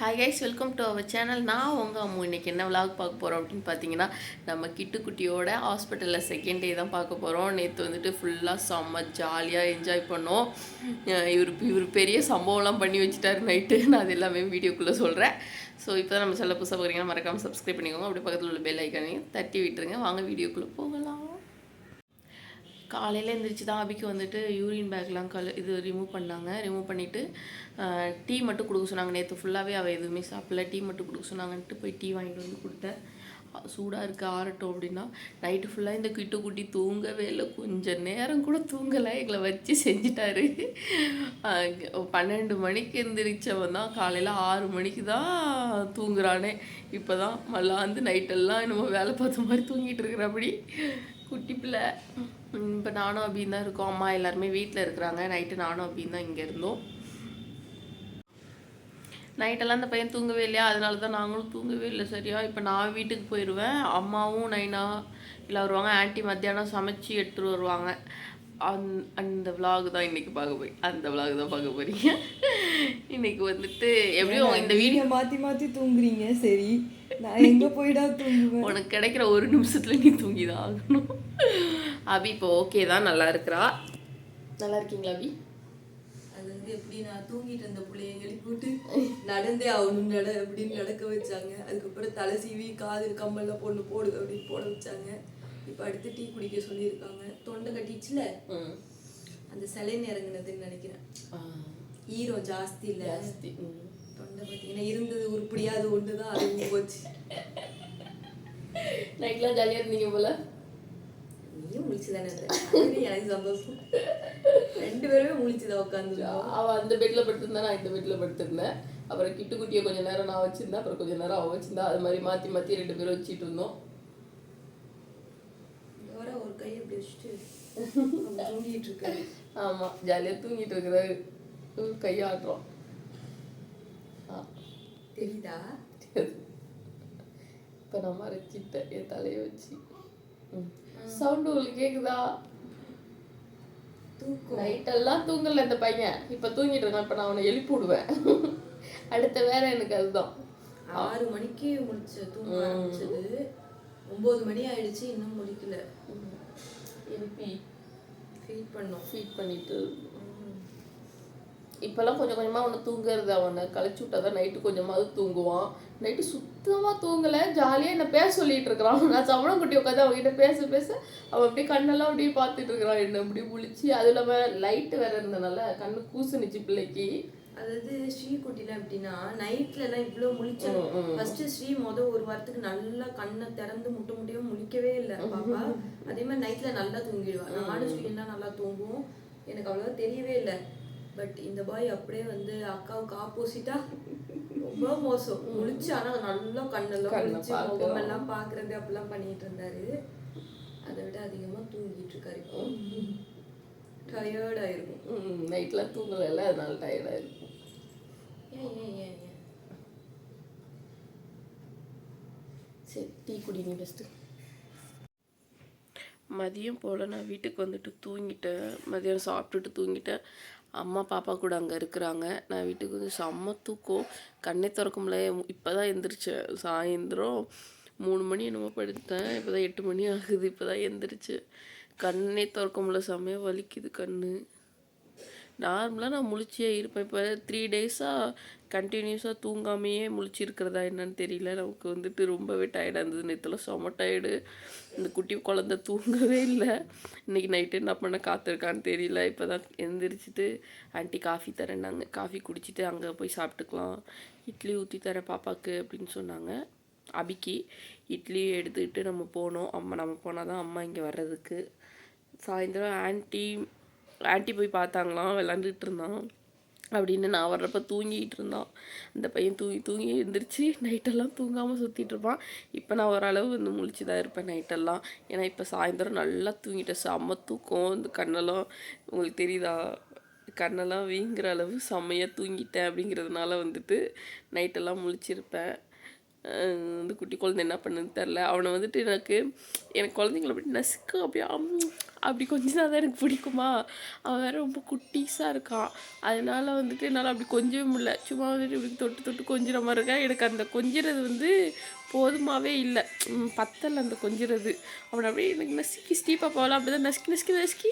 Hi guys, welcome to our channel. நான் உங்கள் அம்மு. இன்றைக்கி என்ன விலாக் பார்க்க போகிறோம் அப்படின்னு பார்த்தீங்கன்னா, நம்ம கிட்டுக்குட்டியோட ஹாஸ்பிட்டலில் செகண்ட் டே தான் பார்க்க போகிறோம். நேற்று வந்துட்டு ஃபுல்லாக செம்ம ஜாலியாக என்ஜாய் பண்ணோம். இவர் பெரிய சம்பவம்லாம் பண்ணி வச்சுட்டாரு நைட்டு. நான் அது எல்லாமே வீடியோக்குள்ளே சொல்கிறேன். ஸோ இப்போ தான் நம்ம செல்ல புதுசாக போகிறீங்கன்னா மறக்காமல் சப்ஸ்கிரைப் பண்ணிக்கோங்க. அப்படியே பக்கத்தில் உள்ள பெல் ஐக்கானையும் தட்டி விட்டுருங்க. வாங்க வீடியோக்குள்ளே போகலாம். காலையில் எழுந்திரிச்சு தான் அபிக்கு வந்துட்டு யூரின் பேக்லாம் ரிமூவ் பண்ணாங்க. ரிமூவ் பண்ணிவிட்டு டீ மட்டும் கொடுக்க சொன்னாங்க. நேற்று ஃபுல்லாகவே அவள் எதுவுமே சாப்பிடல. டீ மட்டும் கொடுக்க சொன்னாங்கன்ட்டு போய் டீ வாங்கிட்டு வந்து கொடுத்தேன். சூடாக இருக்குது ஆறட்டும் அப்படின்னா. நைட்டு ஃபுல்லாக இந்த கிட்டுக்குட்டி தூங்கவே இல்லை. கொஞ்சம் நேரம் கூட தூங்கலை. எங்களை வச்சு செஞ்சிட்டாரு. 12 மணிக்கு எந்திரிச்சவன் தான் காலையில் 6 மணிக்கு தான் தூங்குறானே. இப்போ தான் மல்லாந்து நைட்டெல்லாம் என்னமோ வேலை பார்த்த மாதிரி தூங்கிட்டு இருக்கிறபடி குட்டி பிள்ளை. இப்போ நானும் அப்படின்னு தான் இருக்கோம். அம்மா எல்லாருமே வீட்டில் இருக்கிறாங்க. நைட்டு நானும் அப்படின்னு தான் இங்கே இருந்தோம். நைட்டெல்லாம் அந்த பையன் தூங்கவே இல்லையா, அதனால தான் நாங்களும் தூங்கவே இல்லை சரியா. இப்போ நான் வீட்டுக்கு போயிடுவேன். அம்மாவும் நைனா இல்லை வருவாங்க. ஆன்ட்டி மத்தியானம் சமைச்சு எடுத்துகிட்டு வருவாங்க. அந்த விலாக் தான் இன்றைக்கி அந்த விலாக் தான் பார்க்க போகிறீங்க. இன்னைக்கு வந்துட்டு எப்படியும் இந்த வீடியோ மாற்றி தூங்குறீங்க. சரி, நான் எங்கே போயிடா தூங்குவேன். உனக்கு கிடைக்கிற ஒரு நிமிஷத்தில் நீ தூங்கி தான் ஆகணும். அபி இப்போ ஓகே தான், நல்லா இருக்கிறா. நல்லா இருக்கீங்களா அபி? அது வந்து எப்படி நான் தூங்கிட்டு இருந்த பிள்ளைய எழுப்பி போட்டு நடந்தே ஆகணும் அப்படின்னு நடக்க வச்சாங்க. அதுக்கப்புறம் தலை சீவி காது கம்பெல்லாம் போடு அப்படின்னு போட வச்சாங்க. இப்போ அடுத்து டீ குடிக்க சொல்லியிருக்காங்க. தொண்டை கட்டிச்சுல, அந்த சிலைன்னு இறங்குனதுன்னு நினைக்கிறேன். ஈரம் ஜாஸ்தி இல்லை, தொண்டை பார்த்தீங்கன்னா இருந்தது உருப்படியா அது ஒன்று தான், அது போச்சு. நைட்லாம் ஜாலியாக இருந்தீங்க போல. நீயும் முழிச்சுதானே? எனக்கு சந்தோஷம். 2 பேருமே முழிச்சுதான் உட்காந்து. அவள் அந்த பெட்டில் படுத்திருந்தா, நான் இந்த பெட்டில் படுத்திருந்தேன். அப்புறம் கிட்டுக்குட்டியை கொஞ்சம் நேரம் நான் வச்சிருந்தேன், அப்புறம் கொஞ்சம் நேரம் அவள் வச்சிருந்தா. அது மாதிரி மாற்றி மாற்றி 2 பேரும் வச்சுட்டு இருந்தோம். ஒரு கையை அப்படி வச்சுட்டு தூங்கிட்டு இருக்காரு. ஆமாம், ஜாலியாக தூங்கிட்டு இருக்கிறாரு. கையாடுறோம். தெரியுதா? இப்போ நான் மறைச்சிட்டேன் என் தலையை வச்சு. சவுண்டு உங்களுக்கு கேக்குதா? நைட்டெல்லாம் தூங்கல இந்த பையன். இப்போ தூங்கிட்டு இருக்கான். இப்போ நான் அவனை எழுப்பி விடுவேன். அடுத்த வேலை எனக்கு அதுதான். 6 மணிக்கு தூங்க ஆரம்பிச்சது. 9 மணி ஆயிடுச்சு, இன்னும் முடிக்கல. எழுப்பி ஃபீட் பண்ணிட்டு இப்போல்லாம் கொஞ்சம் கொஞ்சமாக அவனை தூங்குறது. அவனை கழிச்சு விட்டா தான் நைட்டு கொஞ்சமாவது தூங்குவான். நைட்டு சுத்தமாக தூங்கலை. ஜாலியாக என்னை பேச சொல்லிட்டு இருக்கிறான். நான் சவணம் குட்டி உட்காந்து அவன்கிட்ட பேச அவன் அப்படியே கண்ணெல்லாம் அப்படியே பார்த்துட்டு இருக்கிறான். என்ன அப்படியே முழிச்சு. அது இல்லாமல் லைட்டு வேற இருந்தனால கண்ணு கூசுனுச்சு பிள்ளைக்கு. அதாவது ஸ்ரீகுட்டிலாம் எப்படின்னா, நைட்லலாம் இவ்வளோ முழிச்சாங்க. ஃபர்ஸ்ட் ஸ்ரீ ஒரு வாரத்துக்கு நல்லா கண்ணை திறந்து முட்டையும் முழிக்கவே இல்லை பாப்பா. அதே மாதிரி நைட்ல நல்லா தூங்கிடுவான். நானும் ஸ்ரீலாம் நல்லா தூங்குவோம். எனக்கு அவ்வளோவா தெரியவே இல்லை. பட் இந்த பாய் அப்படியே வந்து அக்காவுக்கு ஆப்போசிட்டா ரொம்ப மோசம். முழிச்சு ஆனால் நல்லா கண்ணெல்லாம் முழிச்சு முகமெல்லாம் பார்க்கறது அப்படிலாம் பண்ணிட்டு இருந்தாரு. அதை விட அதிகமாக தூங்கிட்டு இருக்காரு. இப்போ டயர்டாயிருக்கும். நைட்லாம் தூங்கல, அதனால டயர்டாயிருக்கும். ஏன் சரி, டீ குடிங்க ஃபஸ்ட்டு. மதியம் போல் நான் வீட்டுக்கு வந்துட்டு தூங்கிட்டேன். மதியம் சாப்பிட்டுட்டு தூங்கிட்டேன். அம்மா பாப்பா கூட அங்கே இருக்கிறாங்க. நான் வீட்டுக்கு வந்து செம்ம தூக்கம். கண்ணே திறக்கும்ல. இப்போ தான் எந்திரிச்சேன். சாயந்தரம் 3 மணி என்னமோ படுத்தேன். இப்போ தான் 8 மணி ஆகுது. இப்போ தான் எந்திரிச்சு. கண்ணே திறக்கும்ல, செம்மையாக வலிக்குது கண்ணு. நார்மலாக நான் முழிச்சியே இருப்பேன். இப்போ 3 டேஸாக கண்டினியூஸாக தூங்காமையே முழிச்சிருக்கிறதா என்னன்னு தெரியல. நமக்கு வந்துட்டு ரொம்பவே டயர்டாக இருந்தது. நேற்றுலாம் செம்ம டயர்டு. இந்த குட்டி குழந்தை தூங்கவே இல்லை. இன்றைக்கி நைட்டு என்ன பண்ண காத்திருக்கான்னு தெரியல. இப்போ தான் எந்திரிச்சிட்டு ஆன்ட்டி காஃபி தரேன்னாங்க. காஃபி குடிச்சிட்டு அங்கே போய் சாப்பிட்டுக்கலாம். இட்லி ஊற்றி தரேன் பாப்பாவுக்கு அப்படின்னு சொன்னாங்க. அபிக்கு இட்லி எடுத்துக்கிட்டு நம்ம போனோம். நம்ம போனால் தான் அம்மா இங்கே வர்றதுக்கு. சாயந்தரம் ஆன்ட்டி போய் பார்த்தாங்களாம். விளாண்டுட்டு இருந்தான் அப்படின்னு. நான் வர்றப்ப தூங்கிட்டு இருந்தான். அந்த பையன் தூங்கி எழுந்திரிச்சு நைட்டெல்லாம் தூங்காமல் சுற்றிட்டு இருப்பான். இப்போ நான் ஓரளவு வந்து முழிச்சு தான் இருப்பேன் நைட்டெல்லாம். ஏன்னா இப்போ சாயந்தரம் நல்லா தூங்கிட்டேன். செம்ம தூக்கம். இந்த கண்ணெல்லாம் உங்களுக்கு தெரியுதா, கண்ணெல்லாம் வீங்குற அளவு செம்மையாக தூங்கிட்டேன். அப்படிங்கிறதுனால வந்துட்டு நைட்டெல்லாம் முழிச்சிருப்பேன். வந்து குட்டி குழந்தை என்ன பண்ணுன்னு தெரில. அவனை வந்துட்டு எனக்கு குழந்தைங்கள அப்படி நசுக்க அப்படியே அப்படி கொஞ்சம் தான் எனக்கு பிடிக்குமா. அவன் வேறு ரொம்ப குட்டீஸாக இருக்கான். அதனால வந்துட்டு என்னால் அப்படி கொஞ்சவே முடியல. சும்மா வந்துட்டு இப்படி தொட்டு தொட்டு கொஞ்சிற மாதிரி இருக்கேன். எனக்கு அந்த கொஞ்சிறது வந்து போதுமாகவே இல்லை, பத்தலை அந்த கொஞ்சிறது. அவனை அப்படியே எனக்கு நசுக்கி ஸ்டீப்பாப்பாவெல்லாம் அப்படி தான் நசுக்கி நசுக்கி நசுக்கி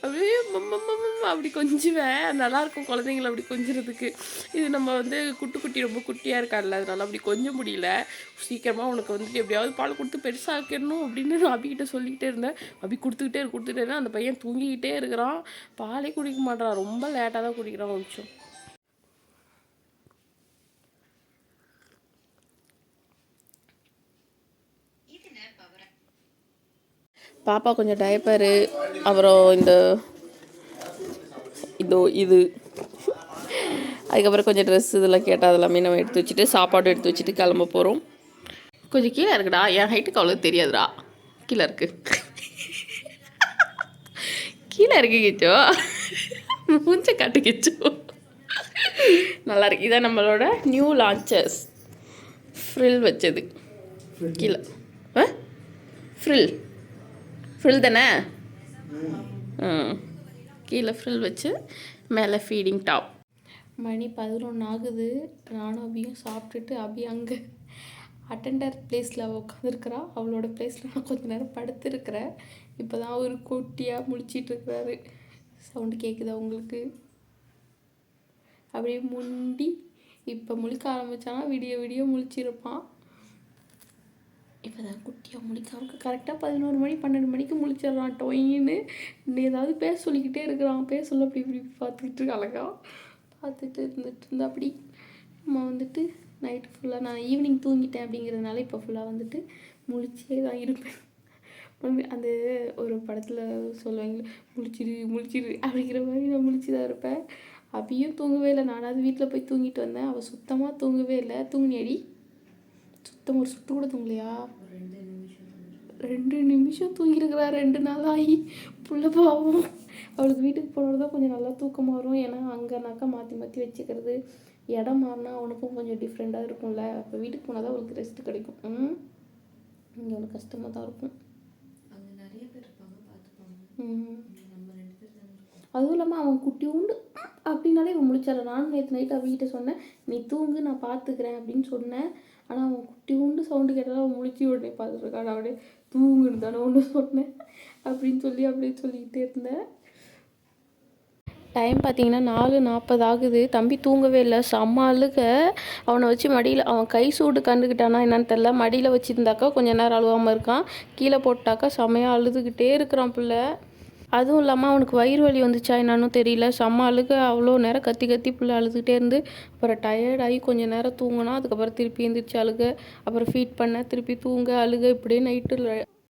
அப்படியே அப்படி கொஞ்சுவேன். நல்லாயிருக்கும் குழந்தைங்கள அப்படி கொஞ்சிறதுக்கு. இது நம்ம வந்து குட்டி ரொம்ப குட்டியாக இருக்கான்ல, அதனால அப்படி கொஞ்சம் முடியல. சீக்கிரமாக உனக்கு வந்துட்டு எப்படியாவது பால் கொடுத்து பெருசாக்கிடணும் அப்படின்னு நான் அபிகிட்ட சொல்லிக்கிட்டே இருந்தேன். அபி கொடுத்துக்கிட்டே இருந்தேன். அந்த பையன் தூங்கிக்கிட்டே இருக்கிறான், பாலே குடிக்க மாட்டான். ரொம்ப லேட்டாக தான் குடிக்கிறான். ஒரு நிமிஷம். பாப்பா கொஞ்சம் டயப்பரு, அப்புறம் இது அதுக்கப்புறம் கொஞ்சம் ட்ரெஸ் இதெல்லாம் கேட்டால் அதெல்லாமே நம்ம எடுத்து வச்சுட்டு சாப்பாடு எடுத்து வச்சுட்டு கிளம்ப போகிறோம். கொஞ்சம் கீழே இருக்குடா, என் ஹைட்டுக்கு அவ்வளோ தெரியாதுடா. கீழே இருக்கு, கீழே இருக்கு கிச்சோ, மூஞ்ச காட்டு கிச்சோ. நல்லா இருக்கு. இதான் நம்மளோட நியூ லான்ச்சஸ், ஃப்ரில் வச்சது கீழே. ஃப்ரில் தானே. கீழே ஃப்ரில் வச்சு மேலே ஃபீடிங் டாப். மணி 11 ஆகுது. நானும் அபியும் சாப்பிட்டுட்டு அபி அங்கே அட்டெண்டர் பிளேஸில் அவள் உட்காந்துருக்குறா. அவளோட பிளேஸில் நான் கொஞ்சம் நேரம் படுத்துருக்கிறேன். இப்போ தான் ஒரு குட்டியாக முழிச்சிட்ருக்கிறாரு. சவுண்டு கேட்குதா உங்களுக்கு? அப்படியே முண்டி இப்போ முழிக்க ஆரம்பித்தானா விடிய முழிச்சிருப்பான். இப்போ தான் குட்டியாக முழிக்க கரெக்டாக 11 மணி 12 மணிக்கு முழிச்சிட்றான். டொயின்னு ஏதாவது பேச சொல்லிக்கிட்டே இருக்கிறான். பேச சொல்ல அப்படி இப்படி பார்த்துக்கிட்டு அழகா பார்த்துட்டு இருந்துட்டு அப்படி நம்ம வந்துட்டு நைட்டு ஃபுல்லாக நான் ஈவினிங் தூங்கிட்டேன் அப்படிங்கிறதுனால இப்போ ஃபுல்லாக வந்துட்டு முழிச்சே தான் இருப்பேன். அந்த ஒரு படத்தில் சொல்லுவாங்க, முழிச்சிரு அப்படிங்கிற மாதிரி நான் முழிச்சு தான் இருப்பேன். அபியும் தூங்கவே இல்லை. நானாவது வீட்டில் போய் தூங்கிட்டு வந்தேன். அவள் சுத்தமாக தூங்கவே இல்லை. தூங்கினியடி? சுத்தம் ஒரு சுட்டு கூட தூங்கலையா? 2 நிமிஷம் தூங்கியிருக்கிறா. 2 நாள் ஆகி புள்ள பாவம். அவளுக்கு வீட்டுக்கு போனது தான் கொஞ்சம் நல்லா தூக்கமாக வரும். ஏன்னா அங்கேனாக்கா மாற்றி வச்சுக்கிறது, இடம் மாறினா அவனுக்கும் கொஞ்சம் டிஃப்ரெண்ட்டாக இருக்கும்ல. அப்போ வீட்டுக்கு போனால் தான் அவளுக்கு ரெஸ்ட் கிடைக்கும். இங்கே அவளுக்கு கஷ்டமாக தான் இருக்கும். அதுவும் இல்லாமல் அவன் குட்டி உண்டு அப்படின்னாலே இவன் முழிச்சாரு. நானும் நேற்று நைட்டு அவகிட்ட சொன்னேன், நீ தூங்கு நான் பார்த்துக்கிறேன் அப்படின்னு சொன்னேன். ஆனால் அவன் குட்டி உண்டு சவுண்டு கேட்டாலும் அவன் முழிச்சி உடனே பார்த்துட்ருக்கான். அப்படியே தூங்குன்னு தானே ஒன்று சொன்னேன் அப்படின்னு சொல்லிக்கிட்டே இருந்தேன். டைம் பார்த்தீங்கன்னா 4:40 ஆகுது. தம்பி தூங்கவே இல்லை. செம்ம அழுக. அவனை வச்சு மடியில், அவன் கை சூடு கண்டுக்கிட்டானா என்னன்னு தெரில, மடியில் வச்சுருந்தாக்கா கொஞ்சம் நேரம் அழுவாமல் இருக்கான். கீழே போட்டாக்கா செம்மையாக அழுதுகிட்டே இருக்கிறான் பிள்ளை. அதுவும் இல்லாமல் அவனுக்கு வயிறு வலி வந்துச்சா என்னன்னு தெரியல, செம்ம அழுக. அவ்வளோ நேரம் கத்தி பிள்ளை அழுதுகிட்டே இருந்து அப்புறம் டயர்டாகி கொஞ்சம் நேரம் தூங்கினா. அதுக்கப்புறம் திருப்பி எழுந்திரிச்சு அழுக, அப்புறம் ஃபீட் பண்ண, திருப்பி தூங்க, அழுக, இப்படியே நைட்டு